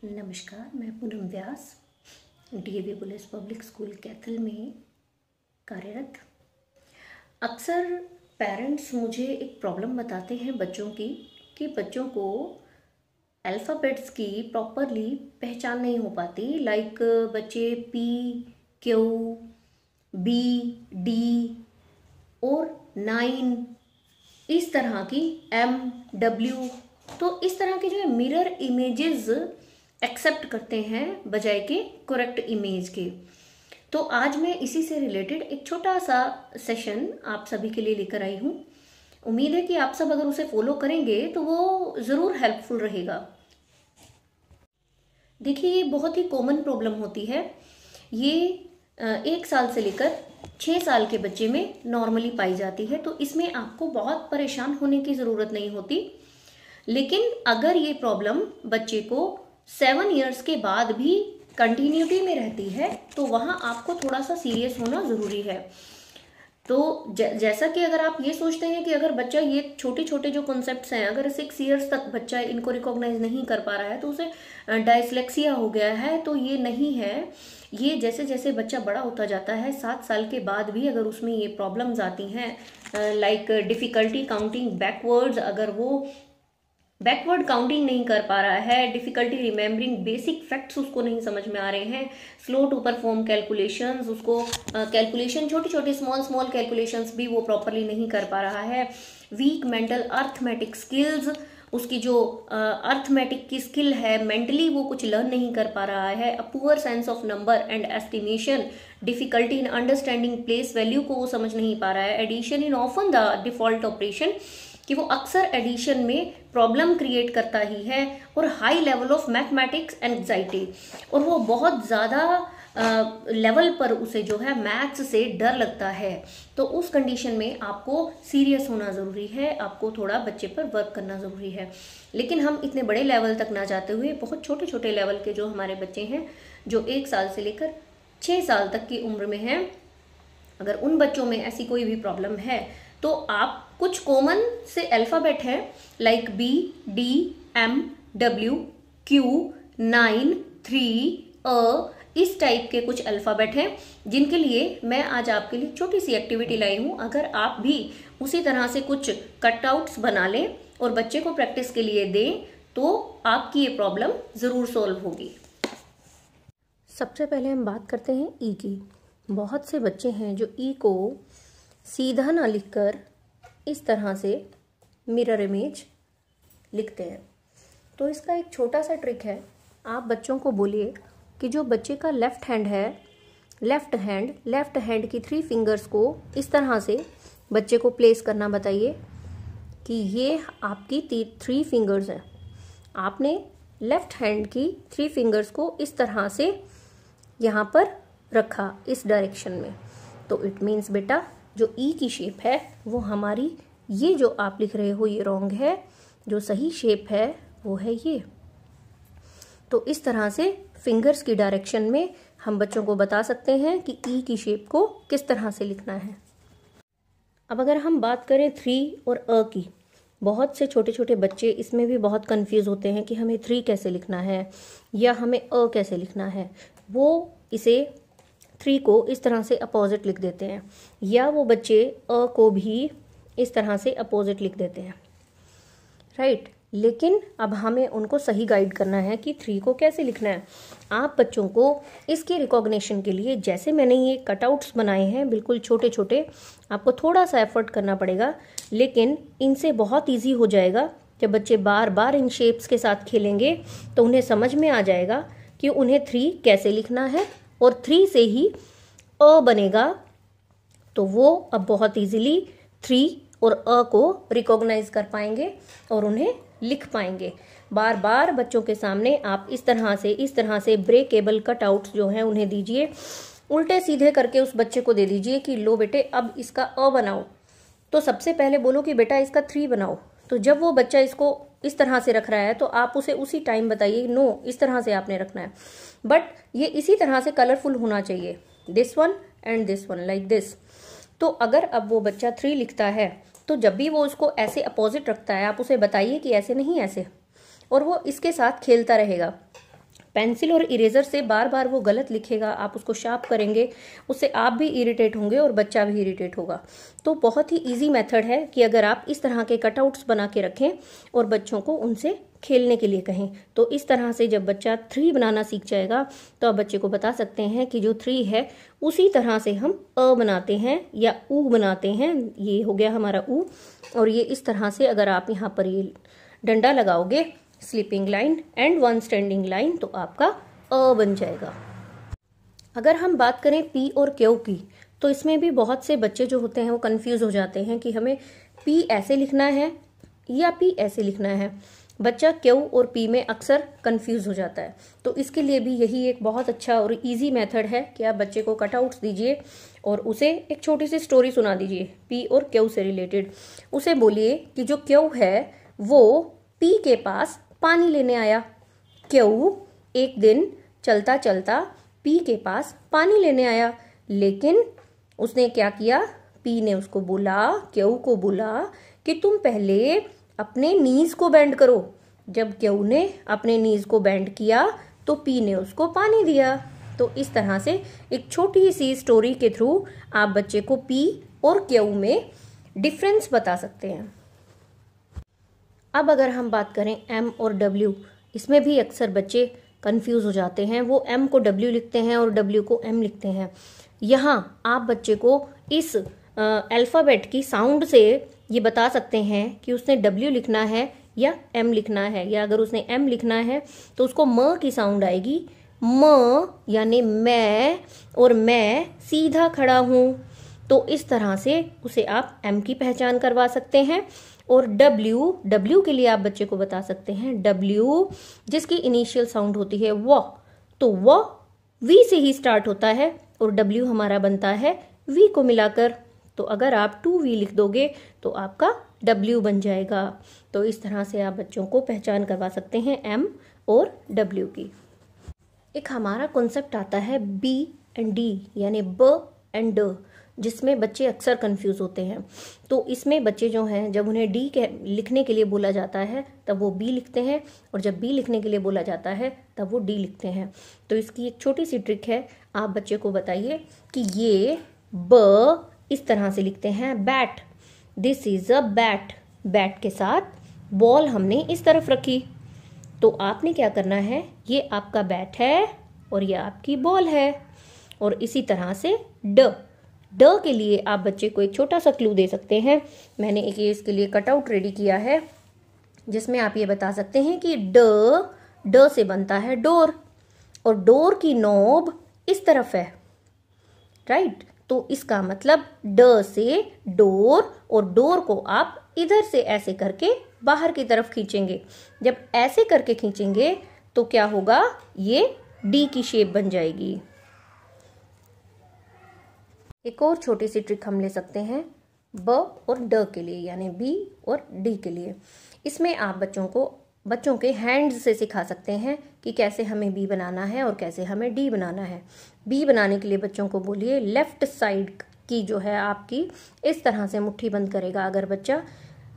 नमस्कार, मैं Poonam Vyas DAV police public school Kaithal में कार्यरत। अक्सर पेरेंट्स मुझे एक प्रॉब्लम बताते हैं बच्चों की कि बच्चों को अल्फ़ाबेट्स की प्रॉपरली पहचान नहीं हो पाती। लाइक बच्चे पी, क्यू, बी, डी और 9 इस तरह की एम, डब्ल्यू, तो इस तरह के जो है मिरर इमेजेस एक्सेप्ट करते हैं बजाय के करेक्ट इमेज के। तो आज मैं इसी से रिलेटेड एक छोटा सा सेशन आप सभी के लिए लेकर आई हूँ। उम्मीद है कि आप सब अगर उसे फॉलो करेंगे तो वो ज़रूर हेल्पफुल रहेगा। देखिए, ये बहुत ही कॉमन प्रॉब्लम होती है। ये 1 साल से लेकर 6 साल के बच्चे में नॉर्मली पाई जाती है, तो इसमें आपको बहुत परेशान होने की ज़रूरत नहीं होती। लेकिन अगर ये प्रॉब्लम बच्चे को 7 इयर्स के बाद भी कंटिन्यूटी में रहती है तो वहाँ आपको थोड़ा सा सीरियस होना ज़रूरी है। तो जैसा कि अगर आप ये सोचते हैं कि अगर बच्चा ये छोटे छोटे जो कॉन्सेप्ट्स हैं, अगर 6 इयर्स तक बच्चा इनको रिकॉग्नाइज नहीं कर पा रहा है तो उसे डायस्लेक्सिया हो गया है, तो ये नहीं है। ये जैसे जैसे बच्चा बड़ा होता जाता है, 7 साल के बाद भी अगर उसमें ये प्रॉब्लम्स आती हैं, लाइक डिफ़िकल्टी काउंटिंग बैकवर्ड्स, अगर वो बैकवर्ड काउंटिंग नहीं कर पा रहा है, डिफिकल्टी रिमेम्बरिंग बेसिक फैक्ट्स उसको नहीं समझ में आ रहे हैं, स्लो टू परफॉर्म कैलकुलेशंस, उसको कैलकुलेशन छोटी छोटी स्मॉल कैलकुलेशंस भी वो प्रॉपरली नहीं कर पा रहा है, वीक मेंटल अर्थमेटिक स्किल्स, उसकी जो अर्थमेटिक की स्किल है मेंटली वो कुछ लर्न नहीं कर पा रहा है, a poor sense of number and estimation, difficulty in understanding place value को वो समझ नहीं पा रहा है, addition in often the default operation, कि वो अक्सर एडिशन में प्रॉब्लम क्रिएट करता ही है, और high level of mathematics anxiety, और वो बहुत ज़्यादा लेवल पर उसे जो है मैथ्स से डर लगता है। तो उस कंडीशन में आपको सीरियस होना ज़रूरी है, आपको थोड़ा बच्चे पर वर्क करना ज़रूरी है। लेकिन हम इतने बड़े लेवल तक ना जाते हुए बहुत छोटे छोटे लेवल के जो हमारे बच्चे हैं, जो 1 साल से लेकर 6 साल तक की उम्र में हैं, अगर उन बच्चों में ऐसी कोई भी प्रॉब्लम है तो आप कुछ कॉमन से अल्फ़ाबेट है like B, D, M, W, Q, 9, 3, इस टाइप के कुछ अल्फ़ाबेट हैं जिनके लिए मैं आज आपके लिए छोटी सी एक्टिविटी लाई हूँ। अगर आप भी उसी तरह से कुछ कटआउट्स बना लें और बच्चे को प्रैक्टिस के लिए दें तो आपकी ये प्रॉब्लम ज़रूर सॉल्व होगी। सबसे पहले हम बात करते हैं ई की। बहुत से बच्चे हैं जो ई को सीधा ना लिखकर इस तरह से मिरर इमेज लिखते हैं। तो इसका एक छोटा सा ट्रिक है। आप बच्चों को बोलिए कि जो बच्चे का लेफ्ट हैंड है, लेफ्ट हैंड की 3 फिंगर्स को इस तरह से बच्चे को प्लेस करना बताइए कि ये आपकी 3 फिंगर्स हैं। आपने लेफ्ट हैंड की 3 फिंगर्स को इस तरह से यहाँ पर रखा इस डायरेक्शन में। तो इट मीन्स बेटा जो ई की शेप है वो हमारी, ये जो आप लिख रहे हो ये रॉन्ग है, जो सही शेप है वो है ये। तो इस तरह से फिंगर्स की डायरेक्शन में हम बच्चों को बता सकते हैं कि ई की शेप को किस तरह से लिखना है। अब अगर हम बात करें 3 और अ की, बहुत से छोटे छोटे बच्चे इसमें भी बहुत कंफ्यूज होते हैं कि हमें 3 कैसे लिखना है या हमें अ कैसे लिखना है। वो इसे 3 को इस तरह से अपोजिट लिख देते हैं, या वो बच्चे अ को भी इस तरह से अपोजिट लिख देते हैं, राइट। लेकिन अब हमें उनको सही गाइड करना है कि 3 को कैसे लिखना है। आप बच्चों को इसके रिकॉग्निशन के लिए, जैसे मैंने ये कटआउट्स बनाए हैं बिल्कुल छोटे छोटे, आपको थोड़ा सा एफर्ट करना पड़ेगा, लेकिन इनसे बहुत ईजी हो जाएगा। जब बच्चे बार बार इन शेप्स के साथ खेलेंगे तो उन्हें समझ में आ जाएगा कि उन्हें 3 कैसे लिखना है, और 3 से ही अ बनेगा। तो वो अब बहुत इजीली 3 और अ को रिकॉग्नाइज कर पाएंगे और उन्हें लिख पाएंगे। बार बार बच्चों के सामने आप इस तरह से ब्रेकेबल कटआउट्स जो हैं उन्हें दीजिए, उल्टे सीधे करके उस बच्चे को दे दीजिए कि लो बेटे अब इसका अ बनाओ। तो सबसे पहले बोलो कि बेटा इसका 3 बनाओ। तो जब वो बच्चा इसको इस तरह से रख रहा है तो आप उसे उसी टाइम बताइए नो, इस तरह से आपने रखना है, बट ये इसी तरह से कलरफुल होना चाहिए, this one and this one like this. तो अगर अब वो बच्चा 3 लिखता है तो जब भी वो उसको ऐसे अपोजिट रखता है, आप उसे बताइए कि ऐसे नहीं, ऐसे, और वो इसके साथ खेलता रहेगा। पेंसिल और इरेजर से बार बार वो गलत लिखेगा, आप उसको शार्प करेंगे, उससे आप भी इरिटेट होंगे और बच्चा भी इरिटेट होगा। तो बहुत ही इजी मेथड है कि अगर आप इस तरह के कटआउट्स बना के रखें और बच्चों को उनसे खेलने के लिए कहें, तो इस तरह से जब बच्चा 3 बनाना सीख जाएगा तो आप बच्चे को बता सकते हैं कि जो 3 है उसी तरह से हम अ बनाते हैं या ऊ बनाते हैं। ये हो गया हमारा ऊ, और ये इस तरह से अगर आप यहाँ पर ये डंडा लगाओगे, sleeping line and 1 standing line, तो आपका अ बन जाएगा। अगर हम बात करें पी और क्यू की, तो इसमें भी बहुत से बच्चे जो होते हैं वो कंफ्यूज हो जाते हैं कि हमें पी ऐसे लिखना है या पी ऐसे लिखना है। बच्चा क्यू और पी में अक्सर कंफ्यूज हो जाता है। तो इसके लिए भी यही एक बहुत अच्छा और इजी मेथड है कि आप बच्चे को कटआउट्स दीजिए और उसे एक छोटी सी स्टोरी सुना दीजिए पी और क्यू से रिलेटेड। उसे बोलिए कि जो क्यू है वो पी के पास पानी लेने आया। क्यू एक दिन चलता चलता पी के पास पानी लेने आया, लेकिन उसने क्या किया, पी ने उसको बोला, क्यू को बोला कि तुम पहले अपने नीज को बेंड करो। जब क्यू ने अपने नीज को बेंड किया तो पी ने उसको पानी दिया। तो इस तरह से एक छोटी सी स्टोरी के थ्रू आप बच्चे को पी और क्यू में डिफरेंस बता सकते हैं। अब अगर हम बात करें एम और डब्ल्यू, इसमें भी अक्सर बच्चे कंफ्यूज हो जाते हैं। वो एम को डब्ल्यू लिखते हैं और डब्ल्यू को एम लिखते हैं। यहाँ आप बच्चे को इस अल्फ़ाबेट की साउंड से ये बता सकते हैं कि उसने डब्ल्यू लिखना है या एम लिखना है, या अगर उसने एम लिखना है तो उसको म की साउंड आएगी, म यानी मैं, और मैं सीधा खड़ा हूं। तो इस तरह से उसे आप एम की पहचान करवा सकते हैं। और डब्ल्यू के लिए आप बच्चे को बता सकते हैं डब्ल्यू जिसकी इनिशियल साउंड होती है व, तो व वी से ही स्टार्ट होता है और डब्ल्यू हमारा बनता है वी को मिलाकर। तो अगर आप 2V लिख दोगे तो आपका W बन जाएगा। तो इस तरह से आप बच्चों को पहचान करवा सकते हैं M और W की। एक हमारा कॉन्सेप्ट आता है B एंड D यानी ब एंड ड, जिसमें बच्चे अक्सर कंफ्यूज होते हैं। तो इसमें बच्चे जो हैं जब उन्हें D के लिखने के लिए बोला जाता है तब वो B लिखते हैं, और जब B लिखने के लिए बोला जाता है तब वो D लिखते हैं। तो इसकी एक छोटी सी ट्रिक है, आप बच्चे को बताइए कि ये ब इस तरह से लिखते हैं bat, this is a bat. Bat के साथ बॉल हमने इस तरफ रखी, तो आपने क्या करना है, ये आपका बैट है और ये आपकी बॉल है। और इसी तरह से ड के लिए आप बच्चे को एक छोटा सा क्लू दे सकते हैं। मैंने एक ये इसके लिए कटआउट रेडी किया है जिसमें आप ये बता सकते हैं कि ड से बनता है डोर, और डोर की नोब इस तरफ है, राइट। तो इसका मतलब ड से डोर, और डोर को आप इधर से ऐसे करके बाहर की तरफ खींचेंगे। जब ऐसे करके खींचेंगे तो क्या होगा, ये डी की शेप बन जाएगी। एक और छोटी सी ट्रिक हम ले सकते हैं ब और ड के लिए, यानी बी और डी के लिए। इसमें आप बच्चों के हैंड्स से सिखा सकते हैं कि कैसे हमें बी बनाना है और कैसे हमें डी बनाना है। बी बनाने के लिए बच्चों को बोलिए लेफ्ट साइड की जो है आपकी इस तरह से मुट्ठी बंद करेगा। अगर बच्चा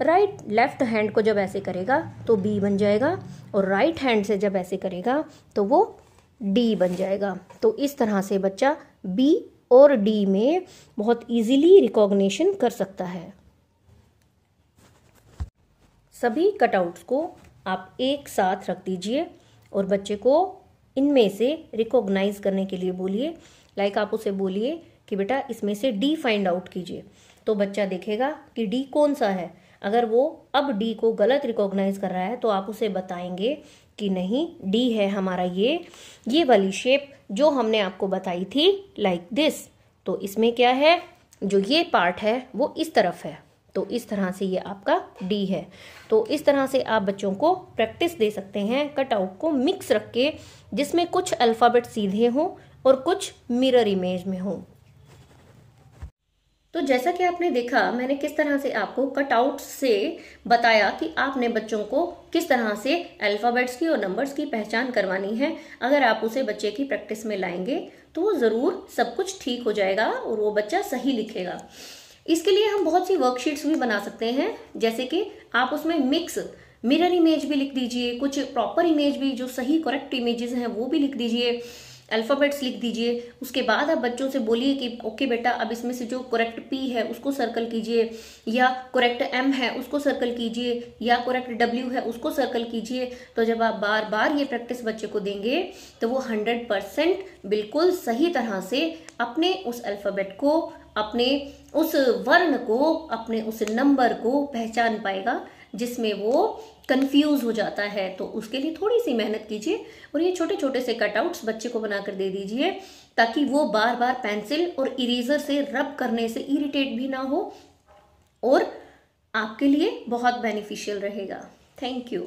लेफ्ट हैंड को जब ऐसे करेगा तो बी बन जाएगा, और राइट हैंड से जब ऐसे करेगा तो वो डी बन जाएगा। तो इस तरह से बच्चा बी और डी में बहुत इजीली रिकॉग्निशन कर सकता है। सभी कटआउट्स को आप एक साथ रख दीजिए और बच्चे को इनमें से रिकॉग्नाइज करने के लिए बोलिए। लाइक आप उसे बोलिए कि बेटा इसमें से डी फाइंड आउट कीजिए, तो बच्चा देखेगा कि डी कौन सा है। अगर वो अब डी को गलत रिकॉग्नाइज कर रहा है तो आप उसे बताएंगे कि नहीं, डी है हमारा ये वाली शेप जो हमने आपको बताई थी, लाइक दिस। तो इसमें क्या है, जो ये पार्ट है वो इस तरफ है, तो इस तरह से ये आपका डी है। तो इस तरह से आप बच्चों को प्रैक्टिस दे सकते हैं कटआउट को मिक्स रख के, जिसमें कुछ अल्फाबेट सीधे हों और कुछ मिरर इमेज में हों। तो जैसा कि आपने देखा, मैंने किस तरह से आपको कटआउट से बताया कि आपने बच्चों को किस तरह से अल्फाबेट्स की और नंबर्स की पहचान करवानी है। अगर आप उसे बच्चे की प्रैक्टिस में लाएंगे तो वो ज़रूर सब कुछ ठीक हो जाएगा और वो बच्चा सही लिखेगा। इसके लिए हम बहुत सी वर्कशीट्स भी बना सकते हैं, जैसे कि आप उसमें मिक्स मिरर इमेज भी लिख दीजिए, कुछ प्रॉपर इमेज भी जो सही करेक्ट इमेजेस हैं वो भी लिख दीजिए, अल्फ़ाबेट्स लिख दीजिए। उसके बाद आप बच्चों से बोलिए कि ओके बेटा अब इसमें से जो करेक्ट पी है उसको सर्कल कीजिए, या करेक्ट एम है उसको सर्कल कीजिए, या करेक्ट डब्ल्यू है उसको सर्कल कीजिए। तो जब आप बार बार ये प्रैक्टिस बच्चे को देंगे तो वो 100% बिल्कुल सही तरह से अपने उस अल्फ़ाबेट को, अपने उस वर्ण को, अपने उस नंबर को पहचान पाएगा जिसमें वो कंफ्यूज हो जाता है। तो उसके लिए थोड़ी सी मेहनत कीजिए और ये छोटे छोटे से कटआउट्स बच्चे को बनाकर दे दीजिए, ताकि वो बार बार पेंसिल और इरेजर से रब करने से इरिटेट भी ना हो और आपके लिए बहुत बेनिफिशियल रहेगा। Thank you.